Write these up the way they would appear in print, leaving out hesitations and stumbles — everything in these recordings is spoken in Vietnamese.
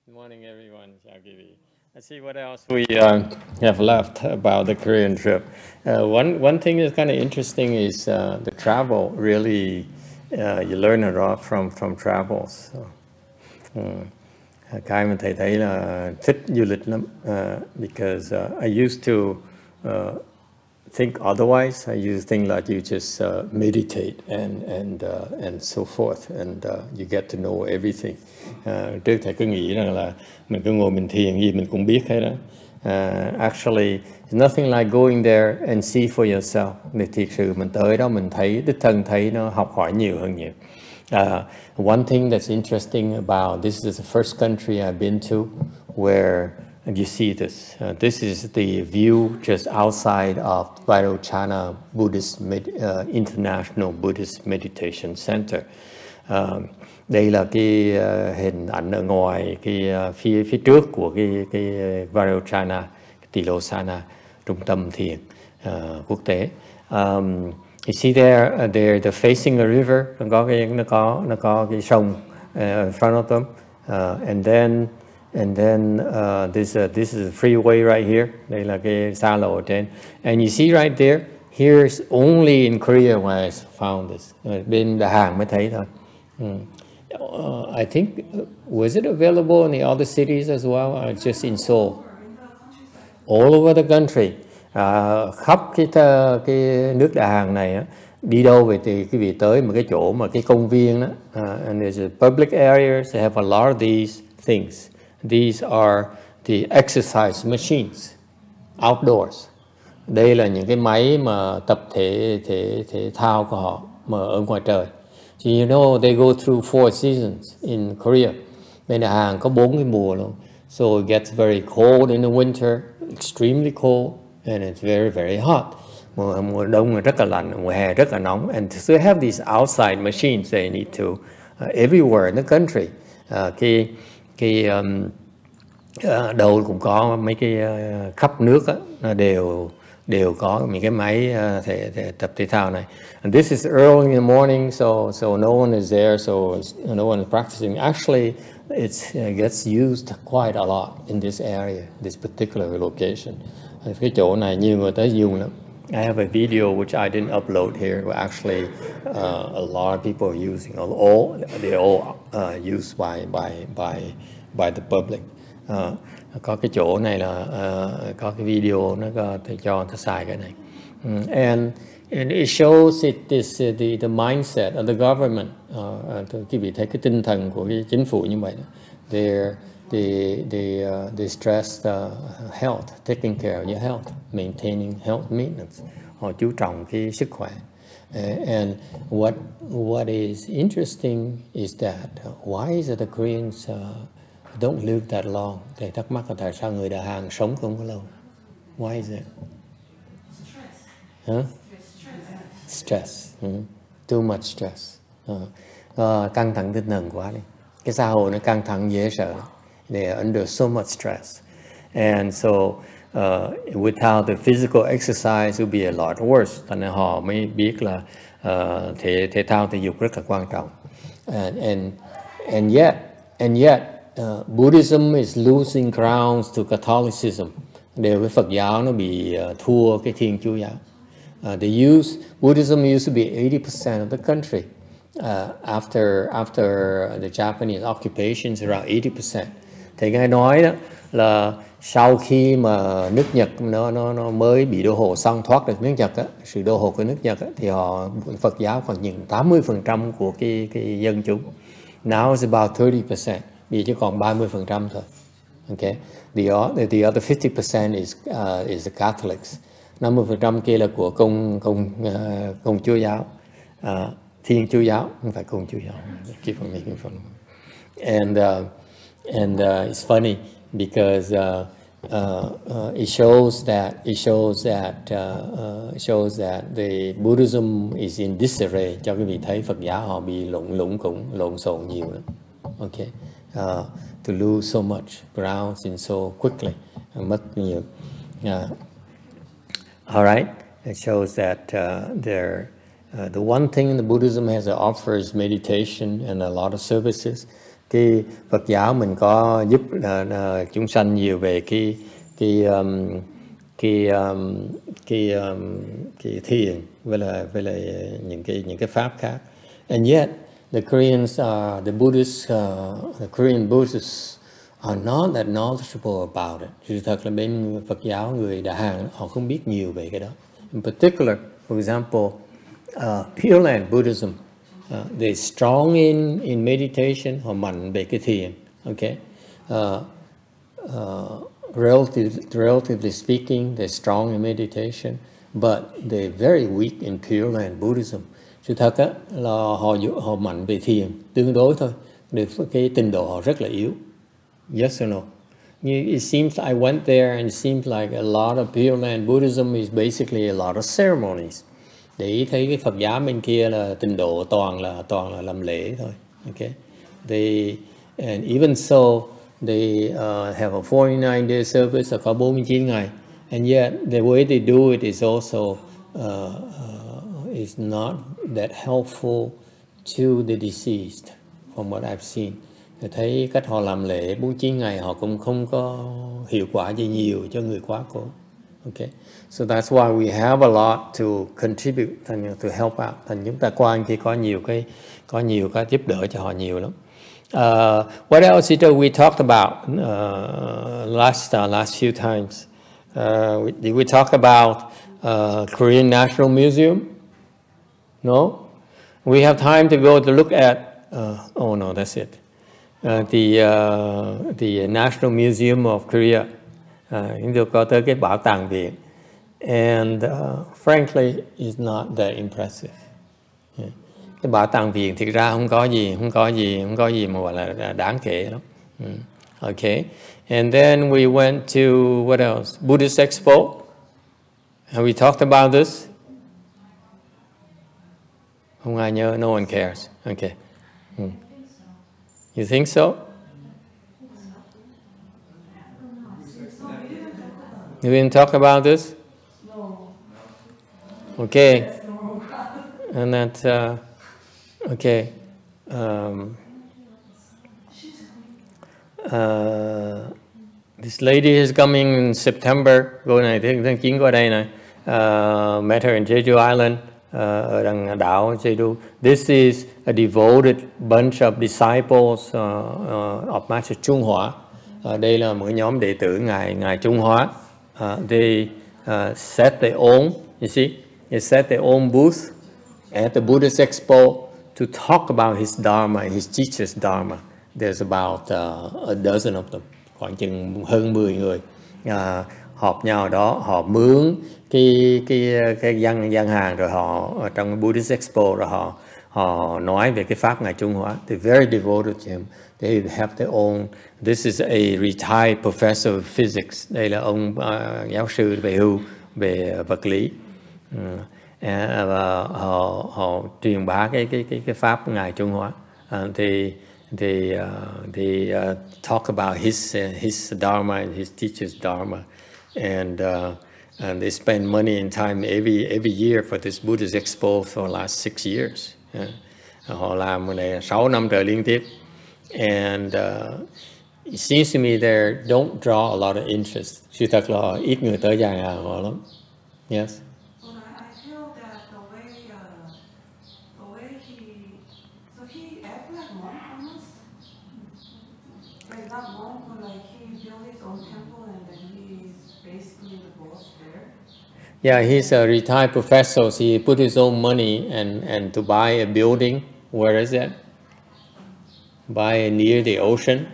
Good morning, everyone. Chào quý vị. Let's see what else we have left about the Korean trip. One thing that's kind of interesting is the travel. Really, you learn a lot from travels. So, cái mà thầy thấy là thích du lịch lắm. Because I used to think otherwise. I used to think like you just meditate and so forth, and you get to know everything. Trước thầy cứ nghĩ rằng là mình cứ ngồi mình thiền gì mình cũng biết hết đó. Actually, it's nothing like going there and see for yourself. Để thiệt sự mình tới đó mình thấy đích thân thấy nó học hỏi nhiều hơn nhiều. One thing that's interesting about this is the first country I've been to where you see this. This is the view just outside of Vairochana Buddhist International Buddhist Meditation Center. Đây là cái hình ảnh ở ngoài cái phía trước của cái Vairochana Tilosana, trung tâm thiền quốc tế. You see there, they're facing a river. Nó có cái sông in front of them, and then this is a freeway right here. Đây là cái xa lộ ở trên. And you see right there, here's only in Korea where I found this. Bên Đà Hàn mới thấy thôi. I think, was it available in the other cities as well, or just in Seoul? All over the country. Khắp cái nước Đà Hàn này á, đi đâu về thì quý vị tới một cái chỗ mà cái công viên đó, and there's a public areas, they have a lot of these things. These are the exercise machines, outdoors. Đây là những cái máy mà tập thể thao của họ mà ở ngoài trời. So you know they go through 4 seasons in Korea. Bên Đà Hàn có 4 cái mùa luôn. So it gets very cold in the winter, extremely cold, and it's very, very hot. Mùa đông là rất là lạnh, mùa hè rất là nóng. And so they have these outside machines they need to everywhere in the country. Đâu cũng có mấy cái khắp nước á, nó đều có những cái máy tập thể thao này. And this is early in the morning, so no one is there, so no one is practicing. Actually, it gets used quite a lot in this area, this particular location. Cái chỗ này nhiều người tới dùng lắm. I have a video which I didn't upload here, but actually a lot of people are using. They're all used by the public. Có cái chỗ này là có cái video nó cho người ta xài cái này. And it shows the mindset of the government. Quý vị thấy cái tinh thần của cái chính phủ như vậy đó. They stress health, taking care of your health, maintaining health maintenance. Họ chú trọng cái sức khỏe. And what is interesting is that why is it the Koreans don't live that long? Thầy thắc mắc là tại sao người Đà Hàn sống không có lâu? Why is it? Stress. Huh? Stress. Too much stress. Căng thẳng tinh thần quá đi. Cái xã hội nó căng thẳng dễ sợ. They are under so much stress. And so without the physical exercise it would be a lot worse. Thành ra họ mới biết là thể thao thể dục rất là quan trọng. And yet Buddhism is losing grounds to Catholicism. Đều cái Phật giáo nó bị thua cái Thiên Chúa giáo. Buddhism used to be 80% of the country. After the Japanese occupations, around 80%. Thầy nghe nói đó là sau khi mà nước Nhật nó mới bị đô hộ xong, thoát được nước Nhật á, sự đô hộ của nước Nhật á, thì Phật giáo còn những 80% của cái dân chúng. Now it's about 30%. Bây giờ chỉ còn 30% thôi. Okay. The other 50% is the Catholics. 50% kia là của Công Chúa giáo, Thiên Chúa giáo, không phải Công Chúa giáo. Keep on making fun. And it's funny because it shows that the Buddhism is in disarray. Cho quý vị thấy Phật giáo họ bị lộn xộn nhiều lắm. Okay. To lose so much grounds in so quickly, mất nhiều. All right, it shows that the one thing in the Buddhism has offers meditation and a lot of services. Cái Phật giáo mình có giúp chúng sanh nhiều về cái thiền với lại những cái pháp khác. And yet the Koreans the Buddhists the Korean Buddhists are not that knowledgeable about it. Sự thật là bên Phật giáo người Đà Hàn họ không biết nhiều về cái đó. In particular, for example, Pure Land Buddhism, they're strong in meditation, họ mạnh về cái thiền. Okay, relatively speaking, they're strong in meditation, but they're very weak in Pure Land Buddhism. Sự thật á, là họ mạnh về thiền tương đối thôi, cái trình độ họ rất là yếu. Yes or no? It seems I went there and it seems like a lot of Pure Land Buddhism is basically a lot of ceremonies. Để ý thấy cái Phật giáo bên kia là trình độ toàn là làm lễ thôi. Okay, and even so they have a 49-day service, có 49 ngày, and yet the way they do it is also is not that helpful to the deceased, from what I've seen. Tôi thấy cách họ làm lễ 49 ngày họ cũng không có hiệu quả gì nhiều cho người quá cố. Okay, so that's why we have a lot to contribute, to help out. Thành chúng ta qua khi có nhiều cái giúp đỡ cho họ nhiều lắm. What else did we talked about last few times? Did we talk about Korean National Museum? No? We have time to go to look at. Oh no, that's it. The National Museum of Korea. Chúng tôi có tới cái bảo tàng Việt, and frankly, it's not that impressive. Yeah. Cái bảo tàng Việt thực ra không có gì mà gọi là đáng kể lắm. Okay, and then we went to what else? Buddhist expo. Have we talked about this? Không ai nhớ. No one cares. Okay. You think so? You didn't talk about this? No. Okay. And that, okay. This lady is coming in September. Cô này tháng 9 qua đây này. Met her in Jeju Island. Ở đằng đảo Jeju. This is a devoted bunch of disciples of Master YongHua. Đây là một nhóm đệ tử ngài Trung Hóa. They set their own, you see, they set their own booth at the Buddhist expo to talk about his Dharma and his teacher's Dharma. There's about a dozen of them, khoảng chừng hơn 10 người họp nhau đó, họ mướn cái gian hàng rồi họ trong cái Buddhist expo rồi họ nói về cái pháp ngài Trung Hóa. They're very devoted to him. They have their own. This is a retired professor of physics. Đây là ông giáo sư về hưu về vật lý. Và họ truyền bá cái pháp ngài Trung Hóa. They talk about his Dharma and his teacher's Dharma, and they spend money and time every year for this Buddhist expo for the last 6 years. Họ làm này 6 năm trời liên tiếp. And it seems to me they don't draw a lot of interest. Sự thật là ít người tới gian hàng họ lắm. Yes. Well, I feel that the way he acts like monk almost, like not monk, but like he built his own temple and then he's basically the boss there. Yeah, he's a retired professor. So he put his own money and to buy a building. Where is that? By near the ocean.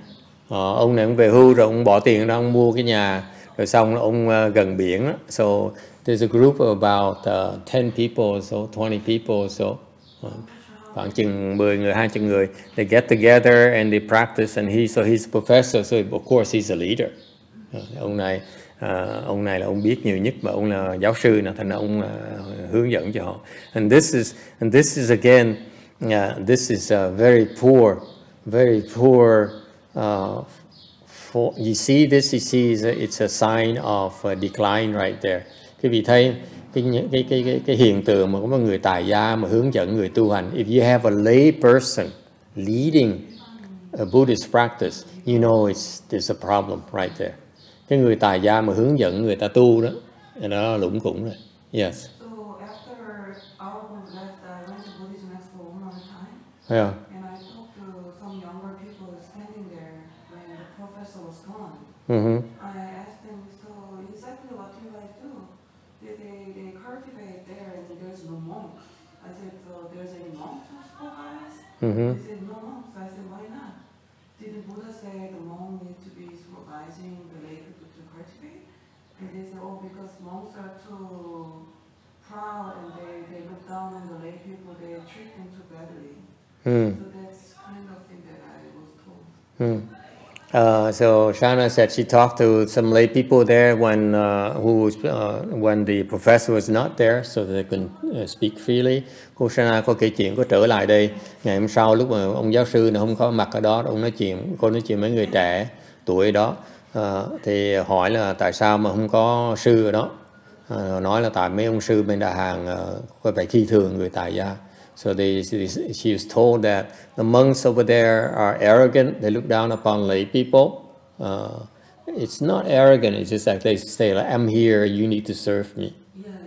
Ông này ông về hưu rồi ông bỏ tiền ra ông mua cái nhà rồi xong ông gần biển đó. So there's a group of about 10 people, so 20 people, so khoảng chừng 10 người, 20 người. They get together and they practice, and he's a professor, so of course he's a leader. Ông này là ông biết nhiều nhất, mà ông là giáo sư nào, thành ra ông hướng dẫn cho họ. And this is again, this is very poor. For you see this, it's a sign of decline right there. Quý vị thấy cái hiện tượng mà có một người tài gia mà hướng dẫn người tu hành. If you have a lay person leading a Buddhist practice, you know there's a problem right there. Cái người tài gia mà hướng dẫn người ta tu đó, thì đó lủng củng rồi. Yes. So after our group left, I went to Buddhism expo one more time. Yeah. And I talked to some younger people standing there when the professor was gone. I asked them, so exactly what do you guys do? They cultivate there and there's no monk. I said, so there's any monk to supervise? They said, no monks. I said, why not? Did the Buddha say the monk need to be supervising the lay people to cultivate? And they said, oh, because monks are too proud and they look down on the lay people, they treat them too badly. So that's kind of thing that I was told. So Shana said she talked to some lay people there when when the professor was not there, so they could speak freely. Cô Shana có kể chuyện có trở lại đây ngày hôm sau lúc mà ông giáo sư không có mặt ở đó, ông nói chuyện, cô nói chuyện với người trẻ tuổi đó, thì hỏi là tại sao mà không có sư ở đó. Nói là tại mấy ông sư bên Đại Hàn có phải khi thường người tại gia. So she was told that the monks over there are arrogant. They look down upon lay people. It's not arrogant. It's just like they say, like, "I'm here. You need to serve me."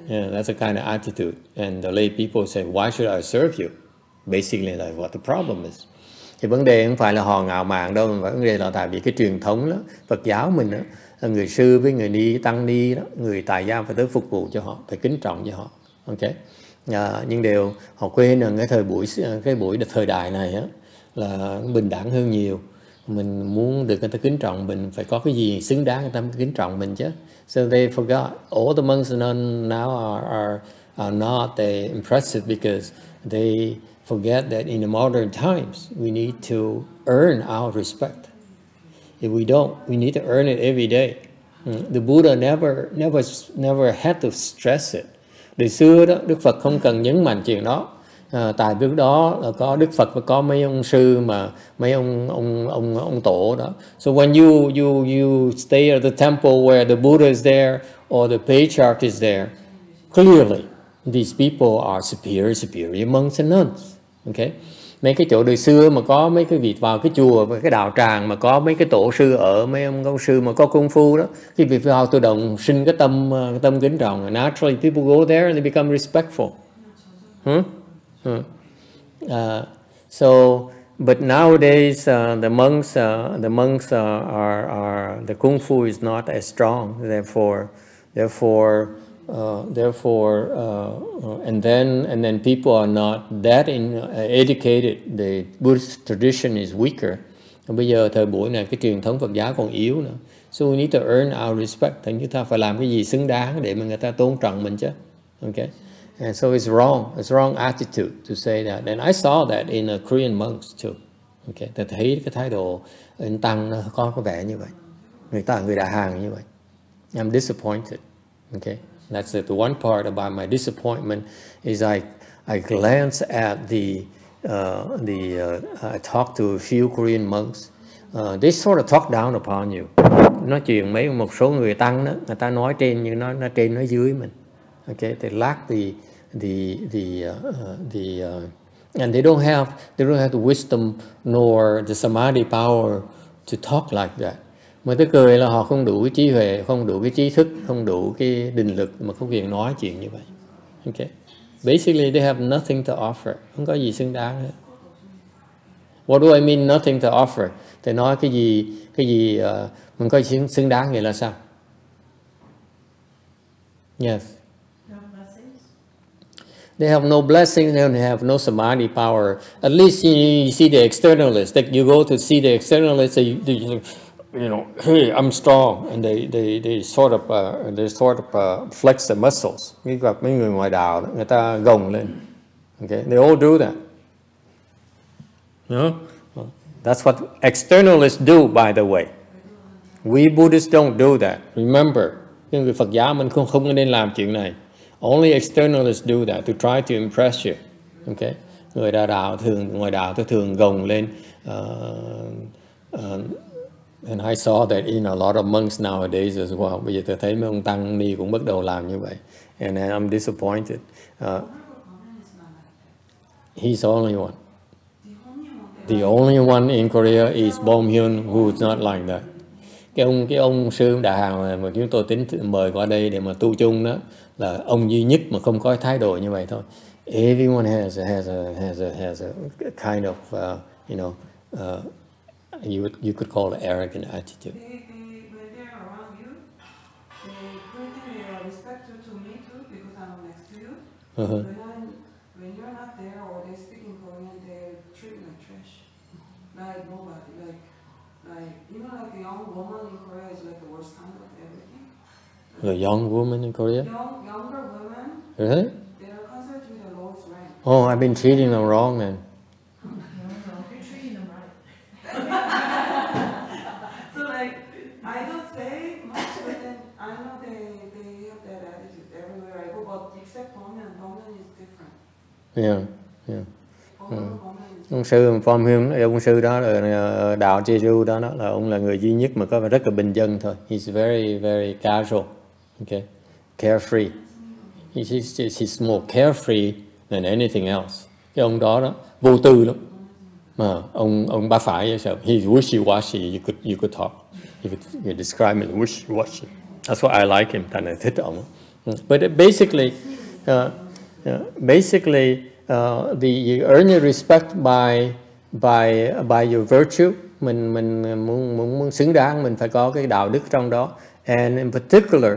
Yeah, that's a kind of attitude. And the lay people say, "Why should I serve you?" Basically, like what the problem is. Thì vấn đề không phải là họ ngạo mạn đâu, mà vấn đề là tại vì cái truyền thống đó, Phật giáo mình đó, người sư với người ni tăng ni đó, người tại gia phải tới phục vụ cho họ, phải kính trọng cho họ. Ok. Nhưng điều họ quên rằng cái buổi thời đại này á, là bình đẳng hơn nhiều. Mình muốn được người ta kính trọng mình phải có cái gì xứng đáng người ta kính trọng mình chứ. So they forgot. All the monks now are not impressive because they forget that in the modern times we need to earn our respect. If we don't, we need to earn it every day. The Buddha never had to stress it. Đời xưa đó, Đức Phật không cần nhấn mạnh chuyện đó. Tại lúc đó là có Đức Phật và có mấy ông sư mà mấy ông tổ đó. So when you stay at the temple where the Buddha is there or the patriarch is there, clearly these people are superior monks and nuns. Okay? Mấy cái chỗ đời xưa mà có mấy cái vị vào cái chùa và cái đạo tràng mà có mấy cái tổ sư ở, mấy ông công sư mà có công phu đó, cái vị vào tự động sinh cái tâm kính trọng. Naturally people go there and they become respectful. So but nowadays the monks are the kung fu is not as strong, therefore and then people are not that educated. The Buddhist tradition is weaker. Bây giờ thời buổi này cái truyền thống Phật giáo còn yếu nữa. So we need to earn our respect. Thành chúng ta phải làm cái gì xứng đáng để mà người ta tôn trọng mình chứ. Okay. And so it's wrong attitude to say that. And I saw that in Korean monks too. Okay. Ta thấy cái thái độ in tăng nó có vẻ như vậy. Người Đại Hàn như vậy. I'm disappointed. Okay. That's the one part about my disappointment is I glance at I talked to a few Korean monks. They sort of talk down upon you. Nói chuyện một số người tăng đó, người ta nói trên nhưng nó trên nói dưới mình. Okay, they lack and they don't have the wisdom nor the samadhi power to talk like that. Mà tôi cười là họ không đủ cái trí huệ, không đủ cái trí thức, không đủ cái định lực mà không quyền nói chuyện như vậy. Okay. Basically they have nothing to offer. Không có gì xứng đáng hết. What do I mean nothing to offer? Thì nói cái gì mình có xứng đáng vậy là sao? Yes. They have no blessings, they have no samadhi power. At least you see the externalists. Like you go to see the externalists, you know, hey, I'm strong, and they sort of flex the muscles. Mấy gặp mấy người ngoài đạo đó, người ta gồng lên. Okay, they all do that. No? That's what externalists do, by the way. We Buddhists don't do that. Remember, người Phật giáo mình không nên làm chuyện này. Only externalists do that to try to impress you. Okay, người ngoài đạo thường gồng lên. And I saw that in a lot of monks nowadays as well. Bây giờ tôi thấy mấy ông tăng ni cũng bắt đầu làm như vậy. And I'm disappointed. He's the only one. The only one in Korea is Bom Hyun who's not like that. Cái ông sư Đại Hàn mà chúng tôi tính mời qua đây để mà tu chung đó là ông duy nhất mà không có thái độ như vậy thôi. Everyone has a kind of you know you could call it arrogant attitude. When they're around you, they pretty respect you to me too because I'm next to you. When you're not there or they speak in Korean, they treat me like trash, like nobody, like you know, like a young woman in Korea is like the worst kind of everything. The young woman in Korea? Younger women. Really? They are considered to be the lowest rank. Oh, I've been treating them wrong then. No, you're treating them right. So like, I don't say much, but then I know they have that attitude everywhere I go, but except Bonghyun is different. Yeah. Ông sư Phong Hyun, ông sư đó là đạo Jeju đó là ông là người duy nhất mà có rất là bình dân thôi. He's very very casual, okay, carefree. He's more carefree than anything else. Cái ông đó vô tư lắm. Mà ông ba phải sao? He's wishy-washy. You could talk. You could describe him as wishy-washy. That's why I like him. Thành là thích ông. But basically, you earn your respect by your virtue. Mình muốn xứng đáng, mình phải có cái đạo đức trong đó. And in particular,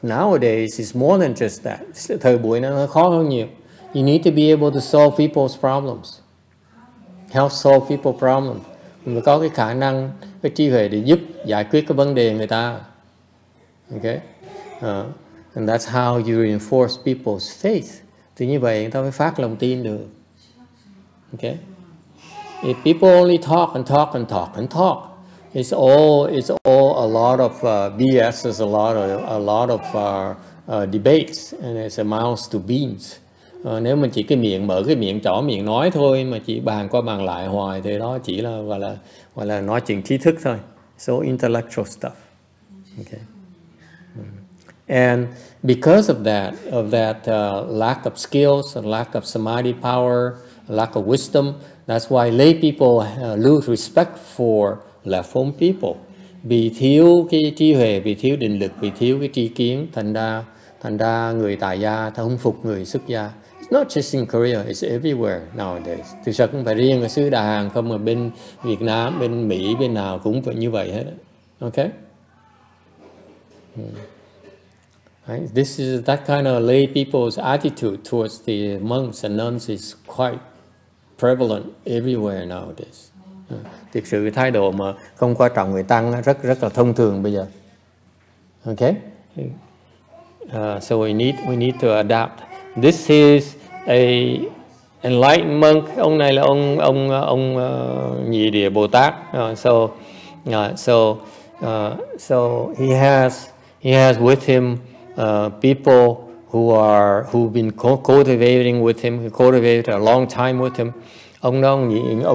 nowadays it's more than just that. Thời buổi nó khó hơn nhiều. You need to be able to solve people's problems. Help solve people's problems. Mình phải có cái khả năng, cái trí huệ để giúp giải quyết cái vấn đề người ta. Okay? And that's how you reinforce people's faith. Thì như vậy người ta mới phát lòng tin được. Okay? If people only talk and talk and talk and talk, it's all a lot of BS. There's a lot of debates, and it amounts to beans. Nếu mình chỉ mở cái miệng trỏ miệng nói thôi mà chỉ bàn qua bàn lại hoài thì đó chỉ là gọi là nói chuyện trí thức thôi. So intellectual stuff. Okay. And because of that lack of skills, and lack of samadhi power, lack of wisdom, that's why lay people lose respect for left-home people. Vì thiếu cái trí huệ, vì thiếu định lực, vì thiếu cái tri kiến, thành ra người tại gia ta không phục người xuất gia. It's not just in Korea, it's everywhere nowadays. Thực sự không phải riêng ở xứ Đà Hàn không, mà bên Việt Nam, bên Mỹ, bên nào cũng phải như vậy hết. Okay? Right? This is that kind of lay people's attitude towards the monks and nuns is quite prevalent everywhere nowadays. Thực sự thái độ mà không quan trọng người tăng rất là thông thường bây giờ. Okay? So we need to adapt. This is a enlightened monk. Ông này là ông Nhị Địa Bồ Tát. So he has with him people who've been cultivating with him, cultivated a long time with him. Ông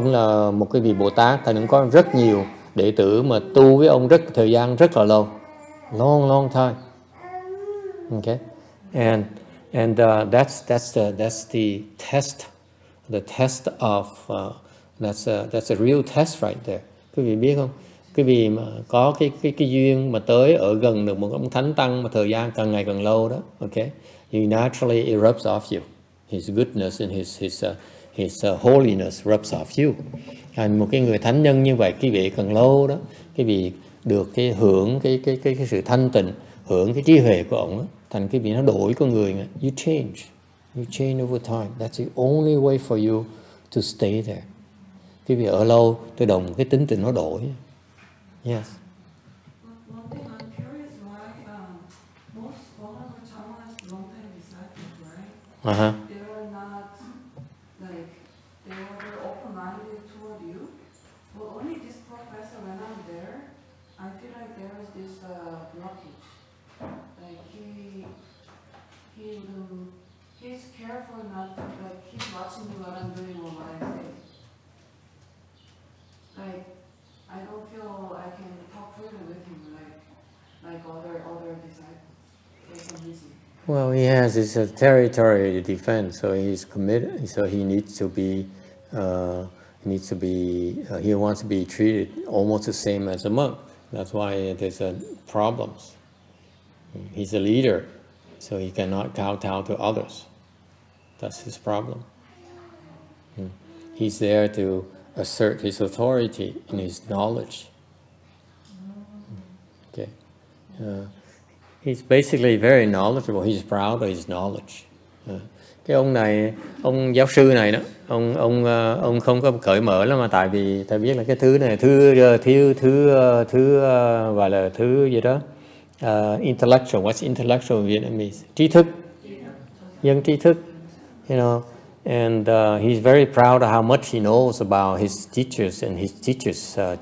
là một cái vị Bồ Tát, thành ông có rất nhiều đệ tử mà tu với ông thời gian rất là lâu, long time. Okay, and that's the test of that's a real test right there. Quý vị biết không? Quý vị mà có cái duyên mà tới ở gần được một ông thánh tăng mà thời gian càng ngày càng lâu đó, okay, he naturally erupts off you. His goodness and his holiness rubs off you. And một cái người thánh nhân như vậy, quý vị càng lâu đó, quý vị được cái hưởng cái sự thanh tịnh, hưởng cái trí huệ của ông đó, thành quý vị nó đổi con người. You change over time. That's the only way for you to stay there. Quý vị ở lâu, tự động cái tính tình nó đổi. Yes. One thing I'm curious why most Honorable Chama's long-time disciples, right? They are not like they were very open-minded toward you. But only this professor, when I'm there, I feel like there is this blockage. Like he's careful not to, like he's watching what I'm doing or what I say. Like I don't feel I can talk freely with him like other disciples for some reason. Well, he has his territory to defend, so he's committed. So he needs to be He needs to be. He wants to be treated almost the same as a monk. That's why there's problems. He's a leader, so he cannot kowtow to others. That's his problem. He's there to assert his authority and his knowledge. Okay. He's basically very knowledgeable. He's proud of his knowledge. Cái ông này, ông giáo sư này đó, ông không có cởi mở lắm, mà tại vì ta biết là cái thứ này thứ gọi là thứ gì đó, intellectual. What's intellectual in Vietnamese? Trí thức, dân trí thức, you know. And he's very proud of how much he knows about his teachers and his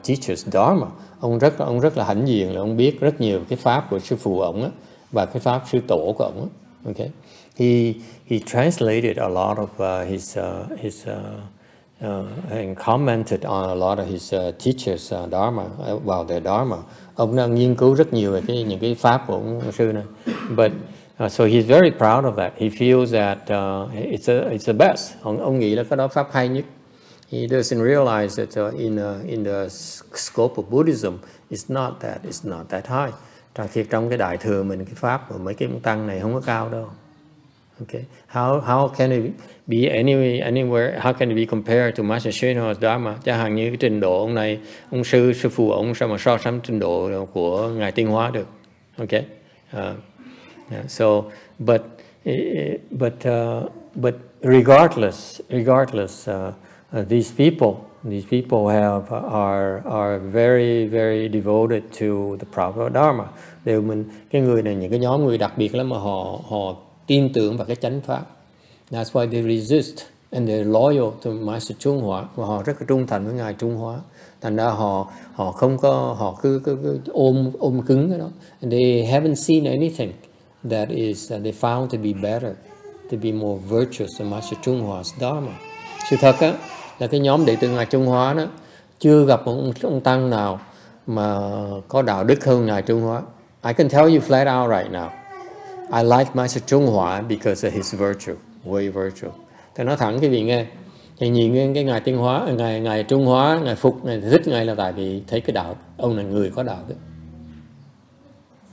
teachers Dharma. Ông rất là hãnh diện là ông biết rất nhiều cái pháp của sư phụ ông á, và cái pháp sư tổ của ông á. Okay. He translated a lot of his and commented on a lot of his teachers Dharma, about their Dharma. Ông đang nghiên cứu rất nhiều về những cái pháp của ông sư này. But so he's very proud of that. He feels that it's the best. Ông nghĩ là cái đó pháp hay nhất. He doesn't realize that in the scope of Buddhism, it's not that high. Trong cái đại thừa mình, cái pháp của mấy cái tăng này không có cao đâu. Okay. How can it be anywhere? How can it be compared to Master YongHua's Dharma? Chẳng hạn như cái trình độ ông này, ông sư phụ ông sao mà so sánh trình độ của ngài Tiên Hóa được? Okay. So, but regardless, these people are very, very devoted to the proper Dharma. Cái người này, những cái nhóm người đặc biệt lắm mà họ tin tưởng vào cái chánh pháp. That's why they resist and they're loyal to Master YongHua. Và họ rất là trung thành với ngài Trung Hóa. Thành ra họ không có, họ cứ ôm cứng cái đó. And they haven't seen anything that is they found to be better, to be more virtuous than Master YongHua's Dharma. Sự thật á là cái nhóm đệ tử ngài Trung Hóa đó chưa gặp một ông tăng nào mà có đạo đức hơn ngài Trung Hóa. I can tell you flat out right now. I like Master YongHua because of his virtue, way virtue. Tôi nói thẳng cái vị nghe. Thì nhìn cái ngài Tiên Hóa, ngài Trung Hóa, ngài phục, ngài thích ngài là tại vì thấy cái đạo, ông là người có đạo đức.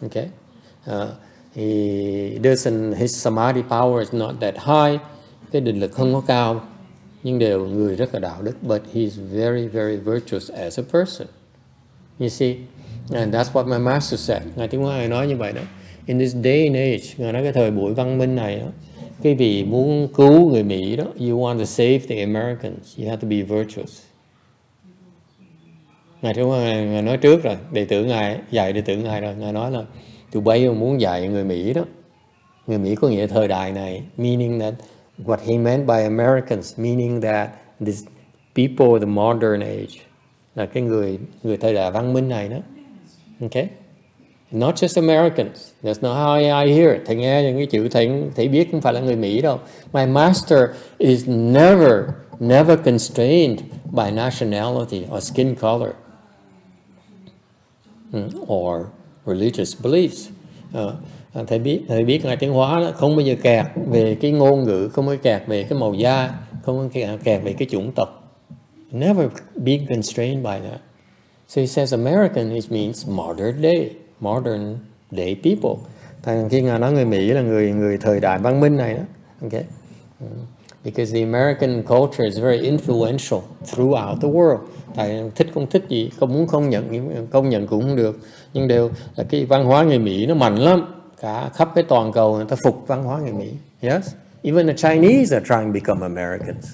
Okay. His samadhi power is not that high. Cái định lực không có cao, nhưng đều người rất là đạo đức. But he's very, very virtuous as a person. You see, and that's what my master said. Ngài Tiên Hóa ngài nói như vậy đó. In this day and age, ngài nói cái thời buổi văn minh này đó, cái vì muốn cứu người Mỹ đó, you want to save the Americans, you have to be virtuous. Ngài Trung Hoa ngài nói trước rồi, đệ tử ngài dạy đệ tử ngài rồi, ngài nói là tụi bay muốn dạy người Mỹ đó. Người Mỹ có nghĩa thời đại này, meaning that what he meant by Americans, meaning that these people of the modern age, là cái người thời đại văn minh này đó. Okay? Not just Americans. That's not how I hear it. Thầy nghe những cái chữ thầy biết không phải là người Mỹ đâu. My master is never constrained by nationality or skin color or religious beliefs. Thầy biết ngài Tiến Hóa đó, không bao giờ kẹt về cái ngôn ngữ, không bao giờ kẹt về cái màu da, không bao giờ kẹt về cái chủng tộc. Never being constrained by that. So he says American, it means modern day people. Thành khi ngài nói người Mỹ là người thời đại văn minh này đó. Okay. Because the American culture is very influential throughout the world. Tại thích không thích gì, không muốn công nhận cũng không được. Nhưng đều là cái văn hóa người Mỹ nó mạnh lắm. Cả khắp cái toàn cầu người ta phục văn hóa người Mỹ. Yes. Even the Chinese are trying to become Americans.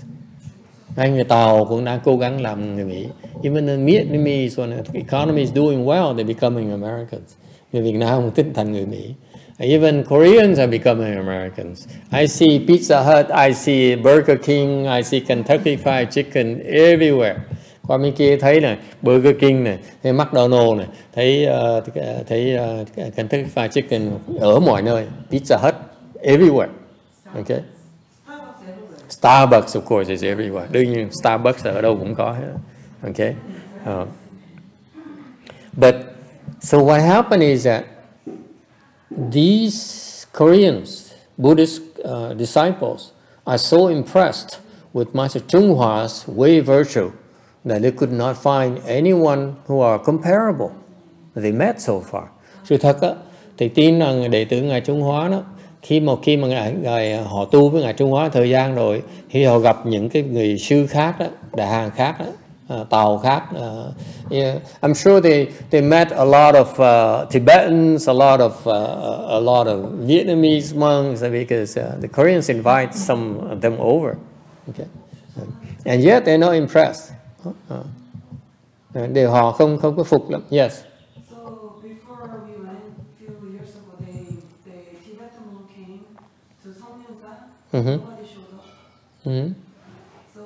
Ngay người Tàu cũng đang cố gắng làm người Mỹ. Even the Vietnamese, when the economy is doing well, they're becoming Americans. Người Việt Nam cũng thích thành người Mỹ. Even Koreans are becoming Americans. I see Pizza Hut, I see Burger King, I see Kentucky Fried Chicken everywhere. Qua bên kia thấy là Burger King này, thấy McDonald's này, thấy Kentucky Fried Chicken ở mọi nơi. Pizza Hut everywhere. Okay. Starbucks, of course, is everywhere. Đương nhiên Starbucks ở đâu cũng có hết. Okay. But so what happened is that these Koreans, Buddhist disciples, are so impressed with Master YongHua's way virtue that they could not find anyone who are comparable they met so far. Sự thật á, thì tin rằng đệ tử Ngài Trung Hóa đó, khi mà ngài họ tu với Ngài Trung Hóa thời gian rồi, khi họ gặp những cái người sư khác đó, đại hàng khác đó, tàu khác, yeah, I'm sure they met a lot of Tibetans, a lot of Vietnamese monks, because the Koreans invite some of them over, okay, and yet they're not impressed. Để họ không có phục lắm. Yes. So before we went a few years ago, the Tibetan monk came to Songyunsa. Nobody showed up. So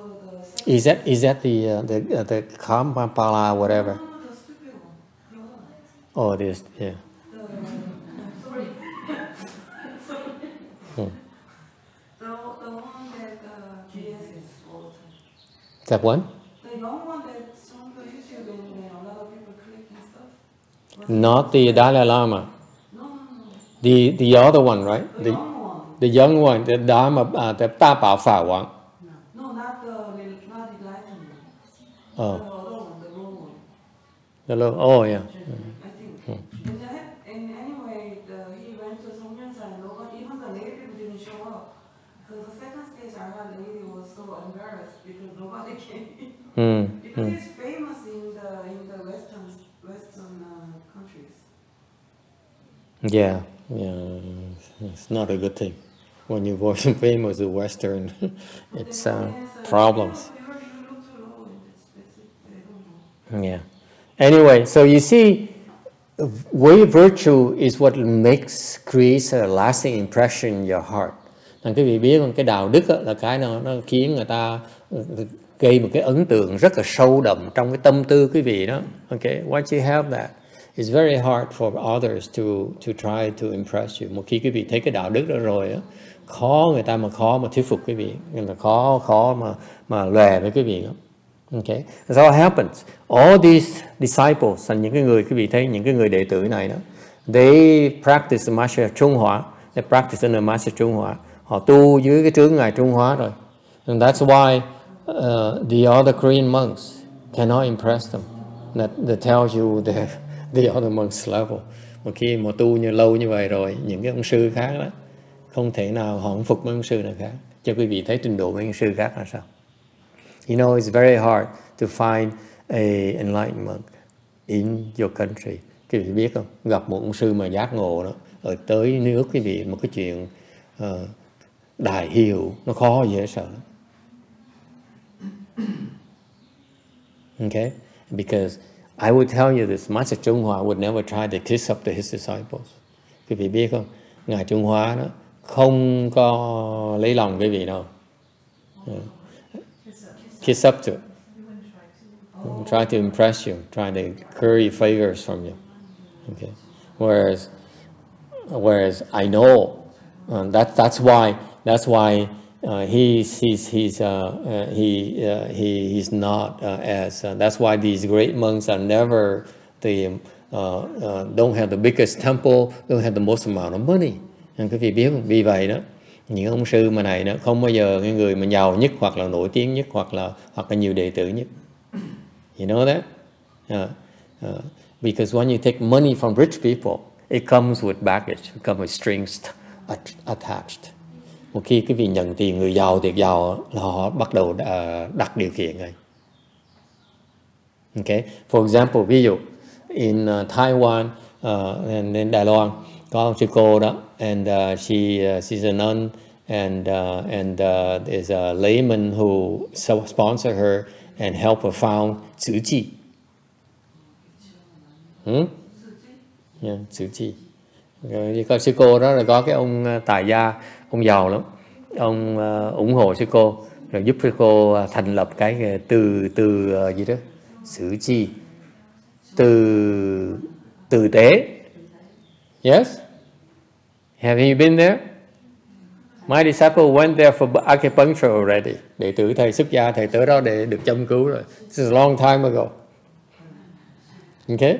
Is that the Kampala whatever? No, the stupid one. The other one. Oh, this, yeah. Sorry. The one that GSs all the time. That one? The young one that's on the YouTube and a lot of people click and stuff. Not the Dalai Lama. No. The other one, right? The young one. The young one, the Dharma, the Ta Bảo Phả one. No, not the enlightened one. Oh. The other one, the low one. The oh, yeah. I think. And anyway, he went to Songyunsa and nobody, even the lady didn't show up. Because the second stage, our lady was so embarrassed because nobody came. Because he's famous in the Western countries. Yeah, it's not a good thing. When you voice famous in Western, it's problems. Yeah. Anyway, so you see, way virtue is what creates a lasting impression in your heart. Quý vị biết cái đạo đức là cái nó khiến người ta gây một cái ấn tượng rất là sâu đậm trong cái tâm tư quý vị đó. Okay, once you have that, it's very hard for others to try to impress you. Một khi quý vị thấy cái đạo đức đó rồi á, khó mà thuyết phục quý vị, là khó mà lòe với quý vị lắm. Okay, that's how it happens. All these disciples, những cái người quý vị thấy, những cái người đệ tử này đó, they practice the Master YongHua, they practice under Master YongHua. Họ tu dưới cái trướng Ngài Trung Hóa rồi. And that's why the other Korean monks cannot impress them. That tells you the other monks' level. Một khi mà tu lâu như vậy rồi, những cái ông sư khác đó, không thể nào họ không phục mấy ông sư nào khác. Cho quý vị thấy trình độ mấy ông sư khác là sao. You know, it's very hard to find a enlightened monk in your country. Quý vị biết không? Gặp một ông sư mà giác ngộ đó, ở tới nước quý vị, một cái chuyện đại hy hữu, nó khó dễ sợ lắm. Okay? Because I would tell you this, Master YongHua would never try to kiss up to his disciples. Quý vị biết không? Ngài Trung Hóa đó không có lấy lòng quý vị đâu. Kiss up to it. Try to impress you, try to curry favors from you. Okay. Whereas I know that's why he's not as that's why these great monks are never don't have the biggest temple, don't have the most amount of money. Quý vị biết không? Vì vậy đó, những ông sư mà này đó không bao giờ cái người mà giàu nhất hoặc là nổi tiếng nhất hoặc là nhiều đệ tử nhất. You know that? Because when you take money from rich people, it comes with baggage, it comes with strings attached. Một khi quý vị nhận tiền người giàu thiệt giàu là họ bắt đầu đặt điều kiện này. Okay, for example, ví dụ in Taiwan and in Đài Loan có ông sư cô đó, and she's a nun, and there's a layman who sponsor her and help her found Tzu Chi. Yeah, Tzu Chi. Rồi có sư cô đó là có cái ông tài gia, ông giàu lắm, ông ủng hộ sư cô, rồi giúp sư cô thành lập cái từ gì đó, Tzu Chi, từ tế. Yes? Have you been there? My disciple went there for acupuncture already. Đệ tử thầy xuất gia, thầy tới đó để được châm cứu rồi. This is a long time ago. Okay?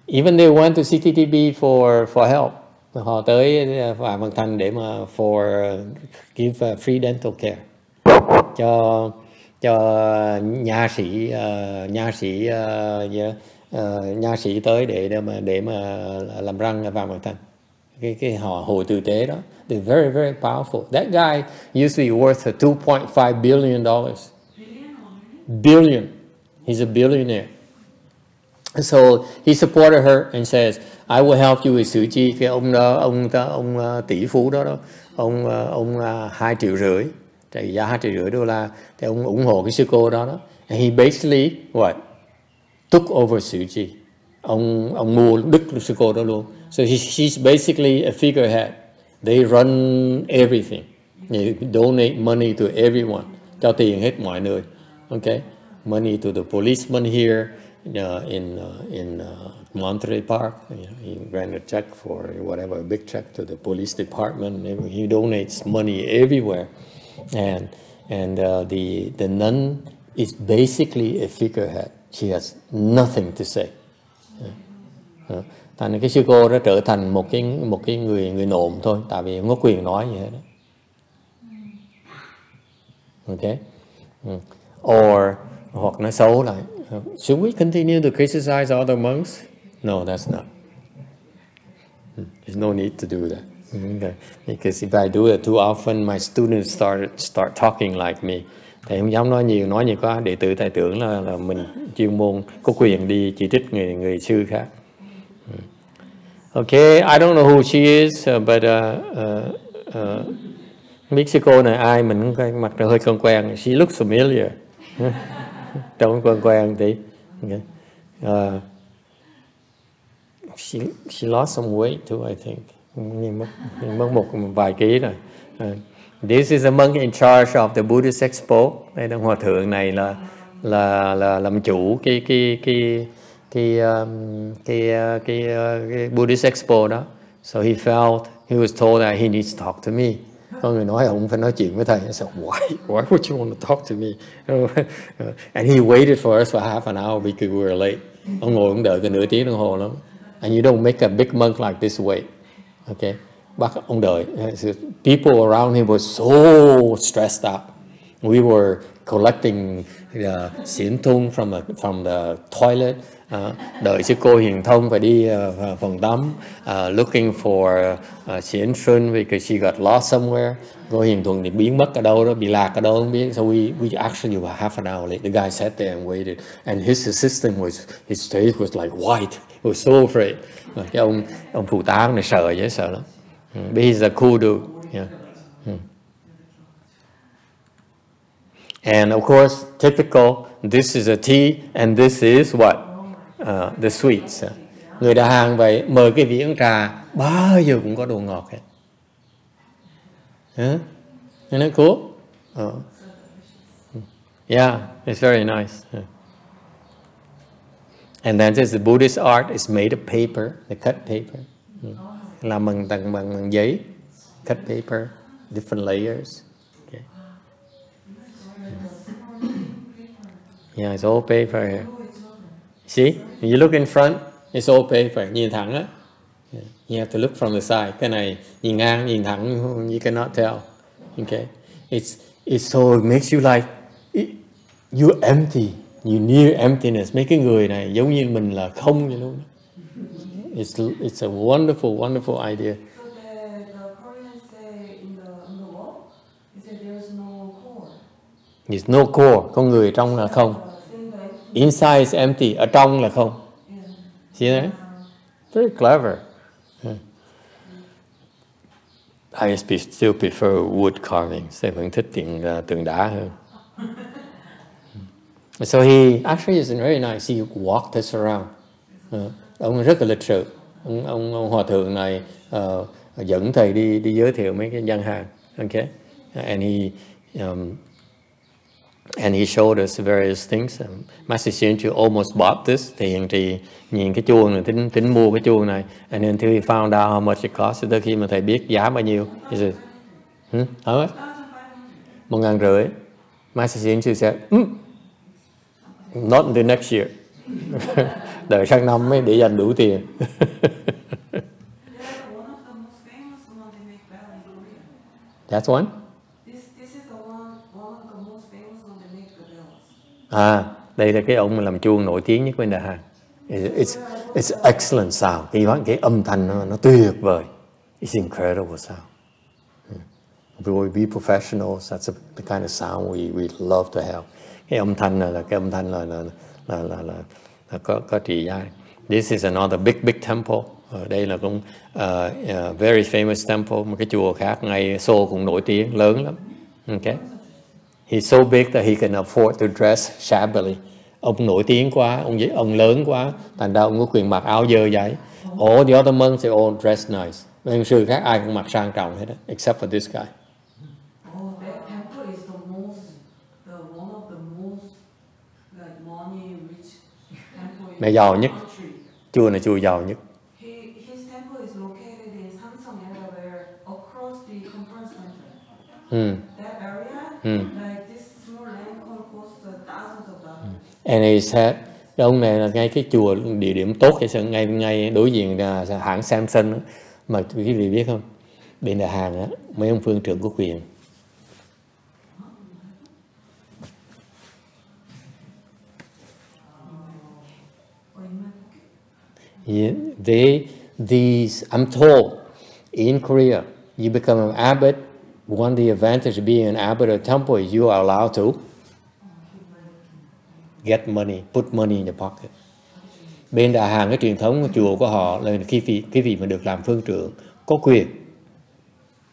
Even they went to CTTB for help. Họ tới Phạm Văn Thành để mà give free dental care cho nha sĩ tới để mà làm răng vào mặt thành. Cái họ hội tử tế đó, they're very very powerful. That guy used to be worth $2.5 billion. Billion. He's a billionaire. So he supported her and says, I will help you with xử chi. Cái ông tỷ phú đó, ông 2,5 triệu, trị giá 2,5 triệu đô la, thì ông ủng hộ cái sư cô đó. And he basically what took over xử chi. Ông mua đứt sư cô đó luôn. So she's basically a figurehead. They run everything. They donate money to everyone. Cho tiền hết mọi nơi. Okay, money to the policeman here in Monterey Park. He ran a check for whatever, a big check to the police department. He donates money everywhere, and the nun is basically a figurehead. She has nothing to say. Thành cái sư cô đó trở thành một cái người nộm thôi, tại vì không có quyền nói gì hết. Okay. Or hoặc nói xấu lại, should we continue to criticize other monks? No, that's not. There's no need to do that. Okay. Because if I do it too often, my students start talking like me. Thầy không dám nói nhiều quá, đệ tử thầy tưởng là mình chuyên môn có quyền đi chỉ trích người sư khác. Okay, I don't know who she is, but Mexico này ai mình cũng mặt hơi quen. She looks familiar. Trông quen tí. Okay. She lost some weight too, I think. Mất một vài ký rồi. This is a monk in charge of the Buddhist expo. Đây là hòa thượng này là làm chủ cái Buddhist expo đó. So he was told that he needs to talk to me. Có người nói ông phải nói chuyện với thầy. I said, why would you want to talk to me? And he waited for us for half an hour because we were late. Ông ngồi ông đợi cái nửa tiếng đồng hồ lắm. And you don't make a big monk like this wait. Okay. Bác ông đợi. People around him were so stressed out. We were collecting xiển thun from the toilet. Đợi sư cô Hiền Thông phải đi phòng tắm, looking for xiển xuân because she got lost somewhere. Cô Hiền Thuận thì biến mất ở đâu đó, bị lạc ở đâu không biết. So we actually were half an hour late. The guy sat there and waited, and his assistant his face was like white. He was so afraid. Cái ông phụ tá này sợ dễ sợ lắm. But he's a cool dude. Yeah. And of course, typical, this is a tea and this is what? The sweets. Người đã hàng vậy, mời cái vị uống trà, bao giờ cũng có đồ ngọt hết. Isn't it cool? Yeah, it's very nice. And then there's the Buddhist art. It's made of paper, the cut paper. Làm bằng giấy, cut paper, different layers. Okay. Yeah, it's all paper here. See, when you look in front, it's all paper. Nhìn thẳng á. You have to look from the side. Cái này nhìn ngang, nhìn thẳng, you cannot tell. Okay, it's so it makes you like you're empty, you near emptiness. Mấy cái người này giống như mình là không vậy luôn. It's a wonderful idea. So the Koreans say in the wall, they say there's no core. There's no core, con người trong là không. Inside is empty, ở trong là không. See that? Very clever. I still prefer wood carvings. Tôi vẫn thích tượng đá hơn. So he actually is very nice. He walked us around. Ông rất là lịch sự. Ông hòa thượng này dẫn thầy đi giới thiệu mấy cái gian hàng. Okay, and he showed us various things. Master YongHua almost bought this. Thì Hiền Trì nhìn cái chuông này, tính mua cái chuông này. And until he found out how much it cost. Tới khi mà thầy biết giá bao nhiêu. He said, how much? 1,500. Master YongHua said, not in the next year. Đợi sang năm mới để dành đủ tiền. That's one? This is one of the most famous one that make the Đây là cái ông làm chuông nổi tiếng nhất bên Đà Hàn. It's excellent sound. Cái âm thanh nó tuyệt vời. It's incredible sound. We will be professionals. That's the kind of sound we love to have. Cái âm thanh là cái âm thanh là có trị giá. This is another big temple. Đây là cũng very famous temple. Một cái chùa khác ngay Seoul cũng nổi tiếng, lớn lắm. Okay. He's so big that he can afford to dress shabbily. Ông nổi tiếng quá, ông lớn quá, thành ra ông có quyền mặc áo dơ giấy. All the other monks they all dress nice. Mấy sư khác ai cũng mặc sang trọng hết, except for this guy. That temple is one of the most like money rich temple in Mẹ giàu the nhất. country. Chùa này chùa giàu nhất. His temple is located in Samsung area where across the conference center. That area, like this small land costs thousands of dollars. And he said, cái ông này là ngay cái chùa địa điểm tốt hay sao, ngay đối diện là hãng Samsung đó. Mà quý vị biết không, bên Đà Hàn á, mấy ông phương trưởng có quyền. Yeah, I'm told, in Korea, you become an abbot. One of the advantages of being an abbot at a temple is you are allowed to get money, put money in your pocket. Bên Đà Hàn cái truyền thống của chùa của họ là khi quý vị mà được làm phương trưởng có quyền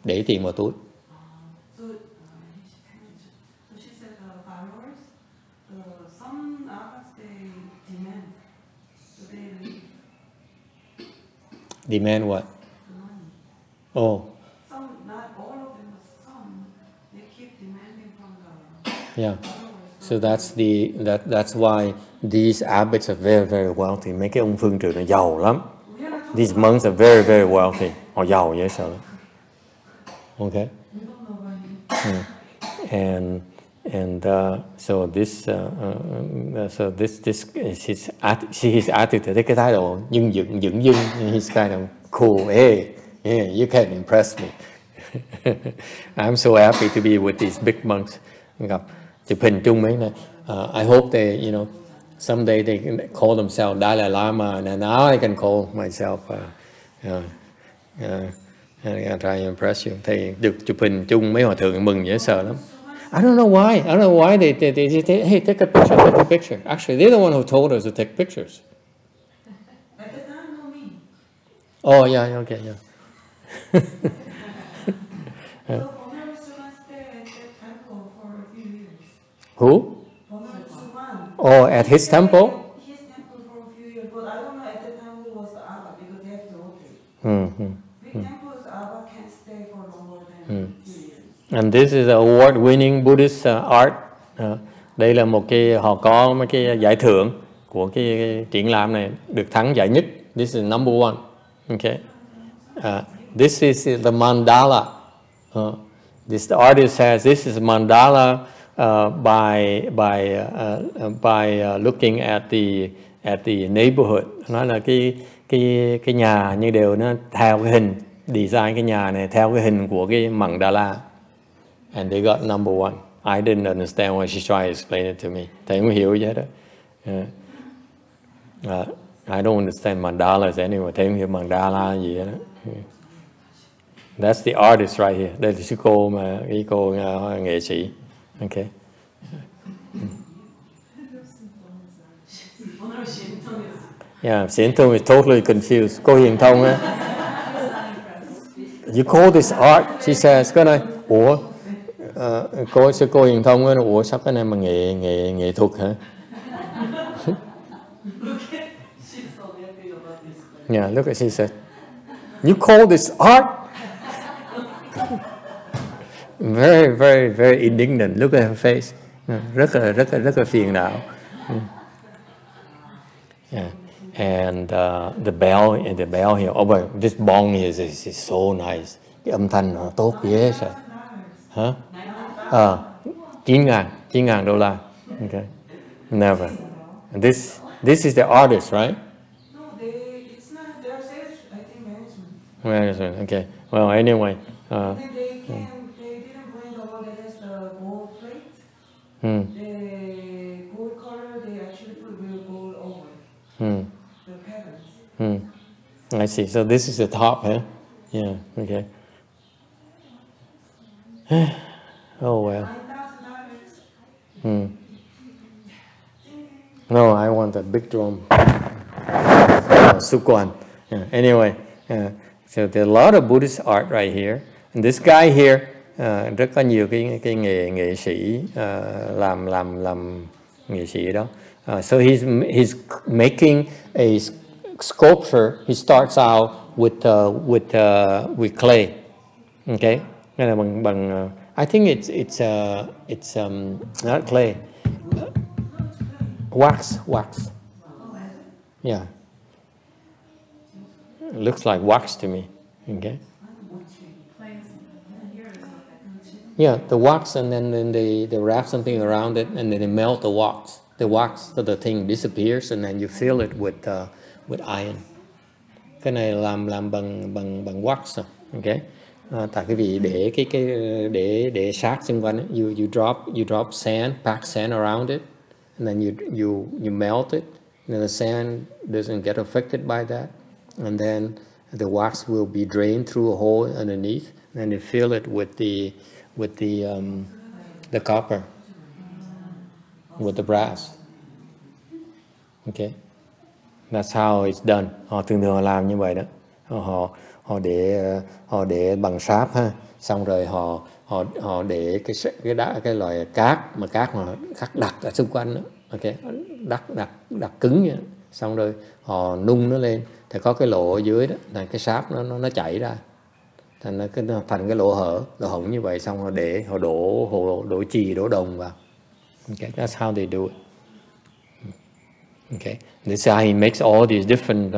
để tiền vào túi. So she said the followers, some abbots they demand, so they Demand what? the money. Oh, Some, not all of them, but some they keep demanding from the yeah. followers. So that's why these abbots are very wealthy. Mấy cái ông phương trưởng là giàu lắm. These monks are very wealthy. Họ giàu dễ sợ lắm. Okay. And so this is his attitude. Cái thái độ dưng. He's kind of cool. Hey, yeah, you can't impress me. I'm so happy to be with these big monks. Gặp chụp hình chung mấy này. I hope they, someday they can call themselves Dalai Lama, and now I can call myself. I try to impress you. Thầy được chụp hình chung mấy hòa thượng mừng dễ sợ lắm. I don't know why they say, hey, take a picture. Actually, they're the one who told us to take pictures. At the time, no me. Oh yeah, okay, yeah. So Bonnaroo Suman stayed at that temple for a few years. Who? Bonnaroo Suman. Oh, at his temple? His temple for a few years, but I don't know at the time who was the abbot because they have to rotate. Big temples, abbot can stay for longer than 2 years. And this is an award-winning Buddhist art. Đây là một cái, họ có mấy cái giải thưởng của cái triển lãm này, được thắng giải nhất. This is number one. Okay. This is the mandala. The artist says this is mandala by looking at the neighborhood. Nói là cái nhà như đều nó theo cái hình, design cái nhà này theo cái hình của cái mandala. And they got number one. I didn't understand why she tried to explain it to me. Thầy không hiểu gì hết đó. I don't understand mandalas anyway. Thầy không hiểu mandala gì hết đó. That's the artist right here. Đây là cái cô nghệ sĩ. Okay. Yeah, Xiển Thông is totally confused. Cô Hiền Thông á. You call this art? She says, cái này, ủa? Cô Hiền Thông á, ủa sao cái này mà nghệ thuật hả? Yeah, look at she said. You call this art? Very indignant. Look at her face. Rất là phiền não. Yeah. And the bell here. Oh, but this bong is so nice. Cái âm thanh nó tốt ghê sao? Hả? 9.000 đô la. Okay. Never. And this is the artist, right? No, it's not. They're sales, I think, management. Management. Okay. Well, anyway. And then they didn't bring the one that has the gold plate. The gold I see. So this is the top, huh? Yeah. Okay. Oh well. No, I want a big drum. Sukwan. Yeah. Anyway, so there are a lot of Buddhist art right here. And this guy here, rất có nhiều cái nghệ sĩ làm nghệ sĩ đó. So he's making a sculpture. He starts out with clay. Okay, nên là bằng I think it's not clay, wax. Yeah, it looks like wax to me. Okay. Yeah, the wax, and then they wrap something around it, and then they melt the wax. The wax, so the thing disappears, and then you fill it with iron. Cái này làm bằng wax rồi. Okay. Tại cái vì để sát xung quanh ấy, you drop sand, pack sand around it, and then you melt it, and the sand doesn't get affected by that, and then the wax will be drained through a hole underneath, and you fill it with the copper, with the brass. Okay, that's how it's done. Họ thường làm như vậy đó. Họ để bằng sáp ha, xong rồi họ để cái loại cát mà khắc đặc ở xung quanh đó. Okay, đặt cứng vậy. Xong rồi họ nung nó lên thì có cái lỗ ở dưới đó là cái sáp nó chảy ra, thành cái lỗ hổng như vậy, xong họ đổ chì đổ đồng vào. Okay, that's how they do it. Okay, this is how he makes all these different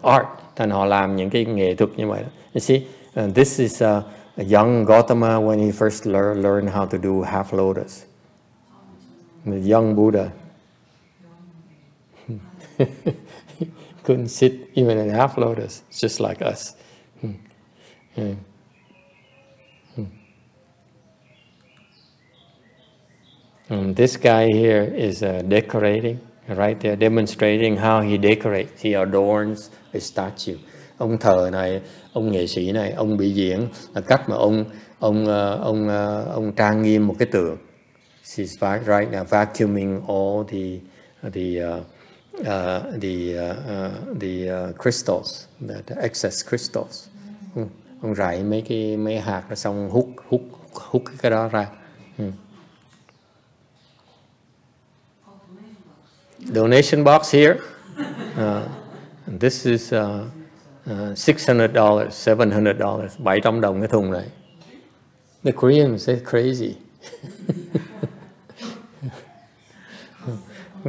art. Thành họ làm những cái nghệ thuật như vậy. You see, this is a young Gautama when he first learned how to do half lotus. The young Buddha couldn't sit even in half lotus, just like us. This guy here is decorating. Right there, demonstrating how he decorates. He adorns a statue. Ông thờ này, ông nghệ sĩ này, ông biểu diễn là cách mà ông trang nghiêm một cái tượng. She's right now vacuuming all the crystals, the excess crystals. Ông rải mấy hạt ra, xong hút cái đó ra. Donation box here. This is $600, $700, $700 cái thùng này. The Koreans, they're crazy.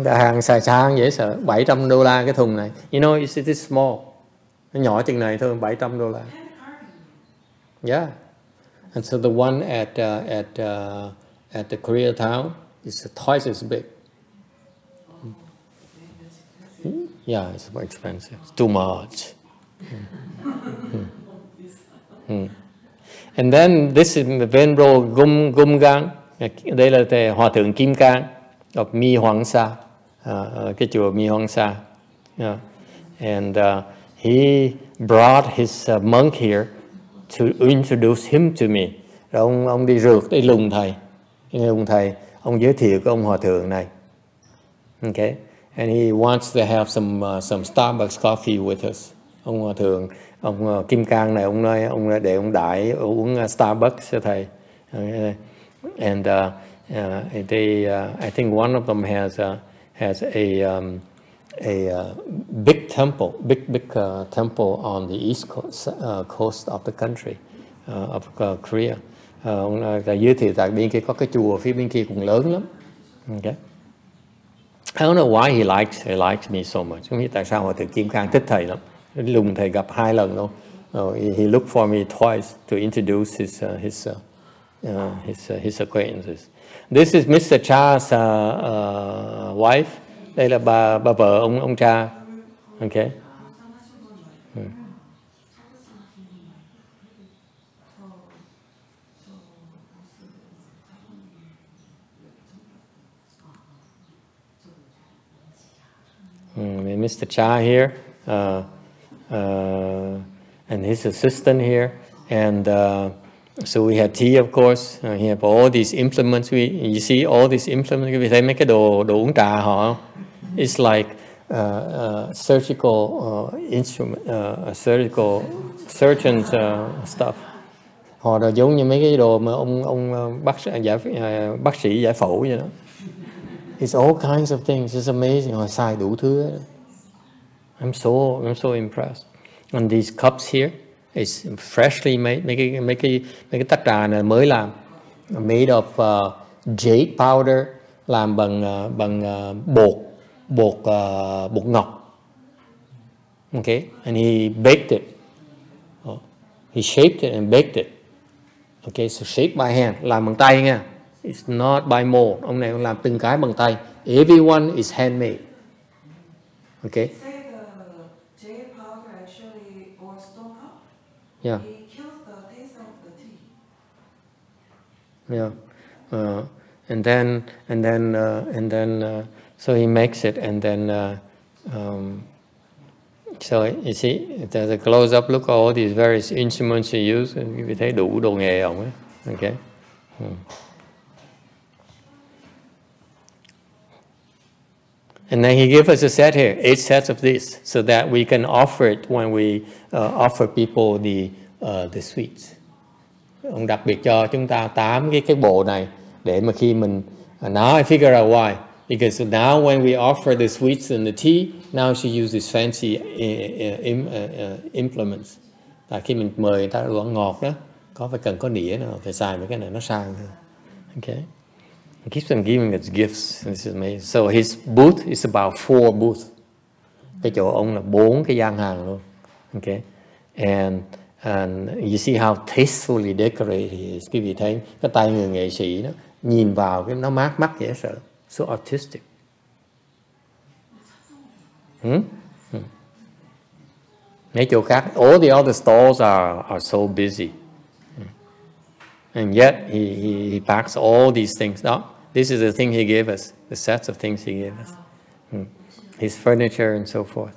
Hàng xài sang dễ sợ. $700 cái thùng này. You know, it's this small. Nó nhỏ chừng này thôi, $700. Yeah. And so the one at the Koreatown is twice as big. Yeah, it's more expensive. It's too much. And then this is the Venerable Gumgang. Đây là Hòa thượng Kim Cang of Mi Hoang Sa, cái chùa Mi Hoang Sa. And he brought his monk here to introduce him to me. Rồi ông đi rượt, đi lùng thầy. Ông giới thiệu cái ông hòa thượng này. Okay. And he wants to have some Starbucks coffee with us. Ông hòa thượng, ông Kim Cang này, ông nói để ông đãi uống Starbucks cho thầy. And I think one of them has a big temple, big temple on the east coast of the country of Korea. Ông giới thiệu tại bên kia có cái chùa phía bên kia cũng lớn lắm. Okay. I don't know why he likes me so much. Không biết tại sao Hòa thượng Kim Cang thích thầy lắm. Lùng thầy gặp 2 lần luôn. He looked for me twice to introduce his acquaintances. This is Mr. Cha's wife. Đây là bà vợ ông cha. Okay. Mr. Cha here, and his assistant here, and so we had tea, of course. He have all these implements. You see all these implements. Quý vị thấy mấy cái đồ uống trà họ, it's like surgical instrument, surgical surgeons stuff. Họ là giống như mấy cái đồ mà ông bác sĩ giải phẫu vậy đó. It's all kinds of things. It's amazing. Họ xài đủ thứ. I'm so impressed. And these cups here is freshly made. Mấy cái tách trà này mới làm, made of jade powder, làm bằng bột ngọc. Okay, and he baked it. He shaped it and baked it. Okay, so shaped by hand, làm bằng tay nha. It's not by mold. Ông này ông làm từng cái bằng tay. Everyone is handmade. Okay. Yeah. It kills the taste of the tea. Yeah. And then so he makes it, and then so you see the close up look at all these various instruments he used. You thấy đủ đồ nghề ông ấy. Okay. And then he gave us a set here, 8 sets of this, so that we can offer it when we offer people the sweets. Ông đặc biệt cho chúng ta 8 cái bộ này để mà khi mình now I figure out why, because now when we offer the sweets and the tea, now she uses fancy implements. Tại khi mình mời người ta đồ ăn ngọt đó, phải cần có nĩa nào, phải xài mấy cái này nó sang thôi. Okay. He keeps on giving us gifts. This is amazing. So his booth is about 4 booths. Cái chỗ ông là 4 cái gian hàng luôn. Okay. And you see how tastefully decorated he is. Quý vị thấy cái tay người nghệ sĩ đó, nhìn vào cái nó mát mắt dễ sợ. So artistic. Mấy chỗ khác, all the other stalls are so busy. And yet he packs all these things up. This is the thing he gave us, the sets of things he gave us. His furniture and so forth.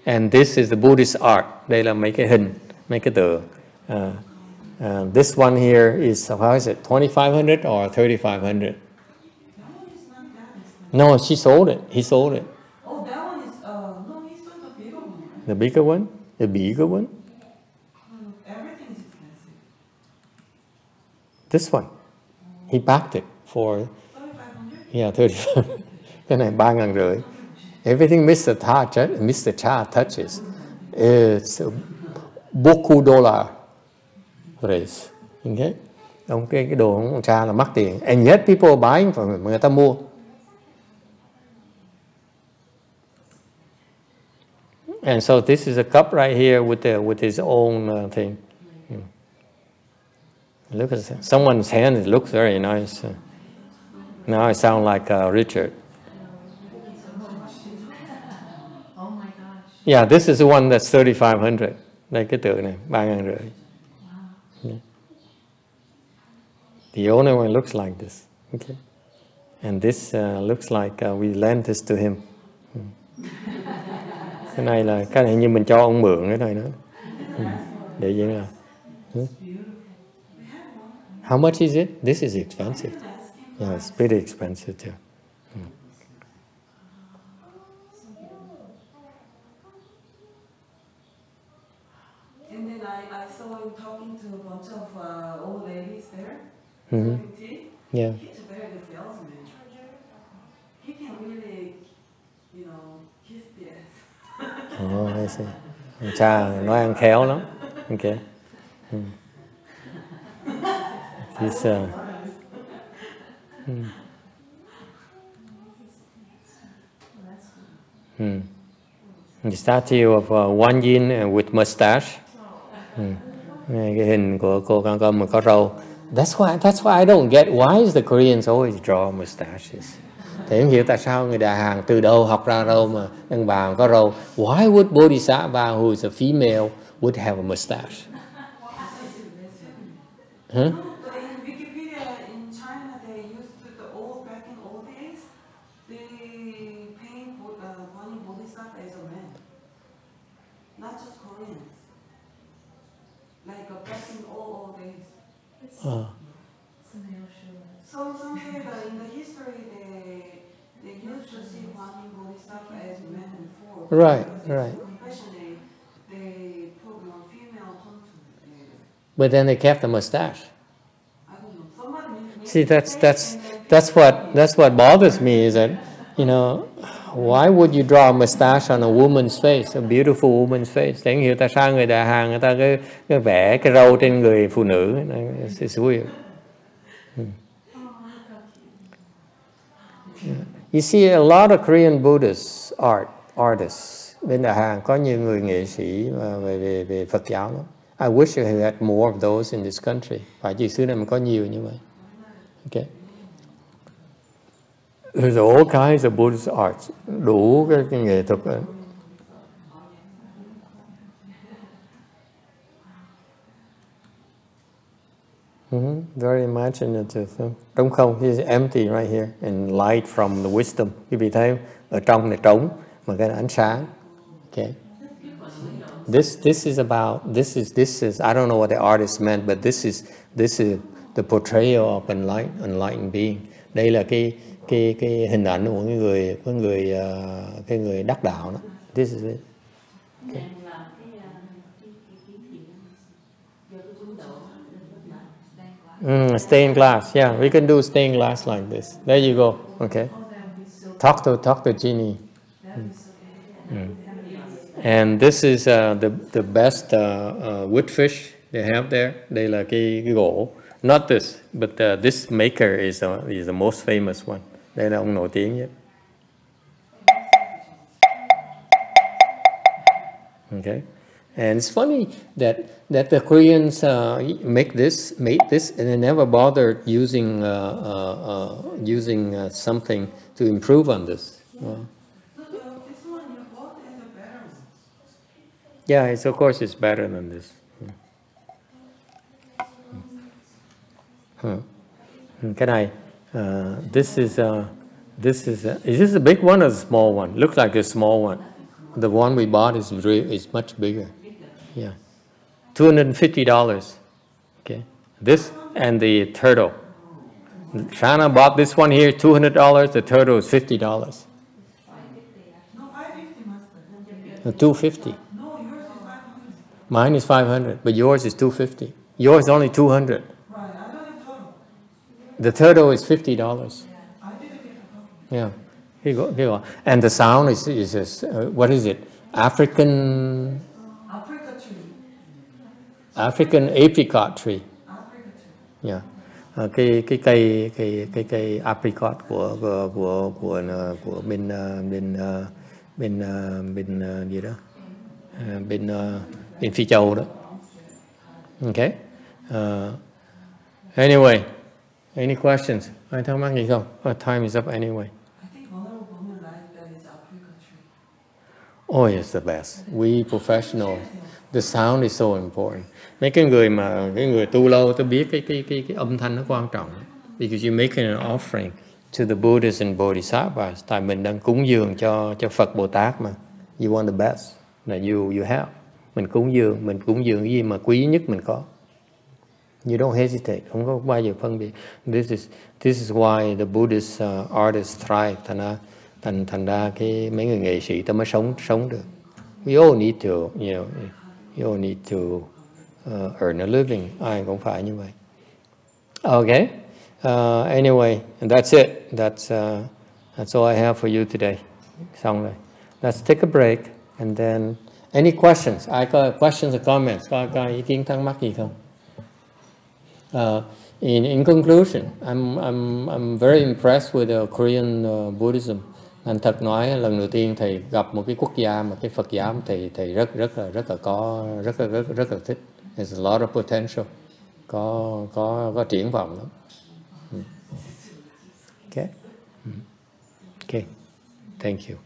And this is the Buddhist art. Đây là mấy cái hình, mấy cái tượng. This one here is, how is it, 2,500 or 3,500? No, she sold it. He sold it. Oh, that one is, no, he sold the bigger one. The bigger one? The bigger one? Everything is expensive. This one. He packed it for 3,500? Yeah, 35. Cái này 3,500. Everything Mr. Cha touches, it's beaucoup dollar price. Okay? Ông cái đồ của Cha là mắc tiền. And yet people are buying from him. Người ta mua. And so this is a cup right here with his own thing. Look at that. Someone's hand. It looks very nice. Now I sound like Richard. Oh my gosh. Yeah, this is the one that's 3,500. Đây cái tượng này 3,500. Yeah. The only one looks like this. Okay. And this looks like we lent this to him. Cái này là cái này như mình cho ông mượn cái này nữa. Để vậy là. How much is it? This is expensive. Yeah, it's pretty expensive too. And then I saw him talking to a bunch of old ladies there. Yeah. He's a very good salesman. He can really, kiss the ass. Oh, I see. Cha nói ăn khéo lắm. Okay. This, the statue of Wan Yin with mustache. Cái hình của cô con mà có râu. That's why I don't get why is the Koreans always draw mustaches. Thì em hiểu tại sao người Đại Hàn từ đâu học ra râu mà đàn bà có râu. Why would Bodhisattva who is a female would have a mustache? Huh? In Wikipedia in China, they used to, back in old days, they paint Guan Yin Bodhisattva as a man. Koreans, like back in old days. Some say that in the history they used to see Kwanmin Bodhisattva as men before. Right, right. Compassionate, they put female tone to it. But then they kept the mustache. I don't know. Somebody See, that's what bothers me is that, you know, why would you draw a mustache on a woman's face, a beautiful woman's face? Chẳng hiểu tại sao người Đà Hàn người ta cứ vẽ cái râu trên người phụ nữ. It's weird. Yeah. You see a lot of Korean Buddhist artists. Bên Đà Hàn có nhiều người nghệ sĩ về Phật giáo lắm. I wish I had more of those in this country. Phải chỉ xứ này mà có nhiều như vậy. Okay. There's all kinds of Buddhist arts. Đủ cái nghệ thuật. Very imaginative. Đúng không? It's empty right here. And light from the wisdom. Quý vị thấy ở trong này trống mà cái ánh sáng. Okay. This is I don't know what the artist meant, but this is the portrayal of enlightened being. Đây là cái hình ảnh của cái người đắc đạo đó. This is it. Okay. Stained glass, yeah, we can do stained glass like this. There you go. Okay. Talk to Ginny. And this is the best wood fish they have there. Đây là cái gỗ. Not this, but this maker is the most famous one. Đây là ông nổi tiếng nhất. Okay. And it's funny that the Koreans made this, and they never bothered using something to improve on this. Yeah, of course it's better than this. Cái này, this is this a big one or a small one? Looks like a small one. The one we bought is much bigger. Yeah, $250. Okay, this and the turtle. Shana bought this one here, $200. The turtle is $50. No, $550, Master. $250. No, yours is $500. Mine is $500, but yours is $250. Yours is only $200. Right, I don't have total. The turtle is $50. I didn't get the total. Yeah, here you go. And the sound is what is it? African apricot tree. Yeah. Cái cây apricot của bên gì đó, bên Phi Châu đó. Okay. Anyway, any questions? Ai thắc mắc gì không? Time is up anyway. I think honorable women like that it's apricot tree. Oh, it's the best. We professional. The sound is so important. Mấy cái người tu lâu, tôi biết cái âm thanh nó quan trọng. Because you're making an offering to the Buddhas and Bodhisattvas. Tại mình đang cúng dường cho Phật Bồ Tát mà. You want the best that you have. Mình cúng dường cái gì mà quý nhất mình có. You don't hesitate. Không có bao giờ phân biệt. This is why the Buddhist artists thrive. Thành ra mấy người nghệ sĩ ta mới sống được. We all need to, you all need to earn a living. Ai cũng phải như vậy. Okay. Anyway, and that's it. That's all I have for you today. Xong rồi. Let's take a break and then any questions? Ai có questions or comments? Có ý kiến thắc mắc gì không? In conclusion, I'm very impressed with the Korean Buddhism. Anh thật nói lần đầu tiên thầy gặp một cái quốc gia mà cái Phật giáo thầy rất là thích. There's a lot of potential. Có triển vọng lắm. Okay. Okay. Thank you.